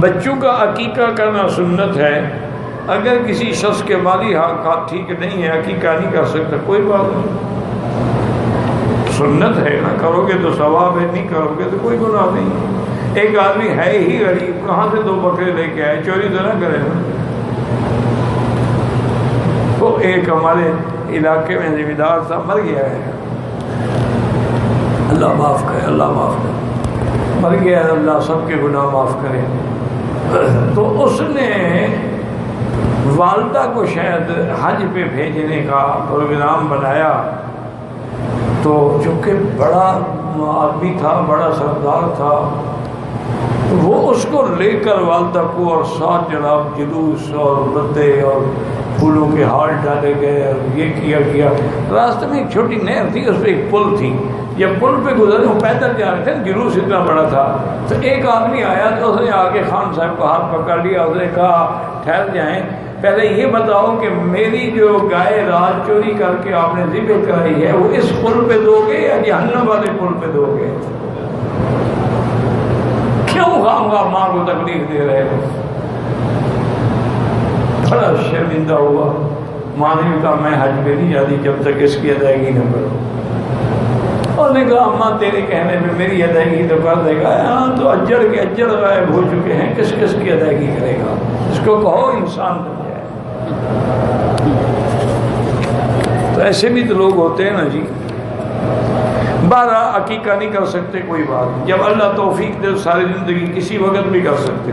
بچوں کا عقیقہ کرنا سنت ہے. اگر کسی شخص کے مالی حالات ٹھیک نہیں ہے، عقیقہ نہیں کر سکتا، کوئی بات نہیں، سنت ہے نا، کرو گے تو ثواب ہے، نہیں کرو گے تو کوئی گناہ نہیں. ایک آدمی ہے ہی غریب، کہاں سے 2 بکرے لے کے آئے؟ چوری تو نہ کرے نا. وہ ایک ہمارے علاقے میں ذمہ دار تھا، مر گیا ہے، اللہ معاف کرے، اللہ معاف کرے، مر گیا ہے، اللہ سب کے گناہ معاف کرے. تو اس نے والدہ کو شاید حج پہ بھیجنے کا پروگرام بنایا، تو چونکہ بڑا آدمی تھا، بڑا سردار تھا، وہ اس کو لے کر والدہ کو، اور ساتھ جناب جلوس اور بدے اور پھولوں کے ہار ڈالے گئے، اور یہ کیا. راستے میں ایک چھوٹی نہر تھی، اس پہ ایک پل تھی. جب پل پہ گزرے، وہ پیدل جا رہے تھے، جلوس اتنا بڑا تھا. تو ایک آدمی آیا تو اس نے آ کے خان صاحب کو ہاتھ پکڑ لیا. اس نے کہا ٹھہر جائیں، پہلے یہ بتاؤ کہ میری جو گائے رات چوری کر کے آپ نے ذبح کرائی ہے، وہ اس پل پہ دو گے یا جہنم والے پل پہ دو گے؟ کیوں خواہ ماں کو تکلیف دے رہے ہو؟ بڑا شرمندہ ہوا. ماں نے کہا میں حج پہ نہیں جاتی جب تک اس کی ادائیگی نہ کرو. اور نے کہا اماں تیرے کہنے پہ میری ادائیگی تو کر دے گا. ہاں تو اجڑ کے اجڑ غائب ہو چکے ہیں، کس کس کی ادائیگی کرے گا؟ اس کو کہو انسان بن جائے. تو ایسے بھی تو لوگ ہوتے ہیں نا جی. 12 عقیقہ نہیں کر سکتے، کوئی بات. جب اللہ توفیق دے ساری زندگی کسی وقت بھی کر سکتے.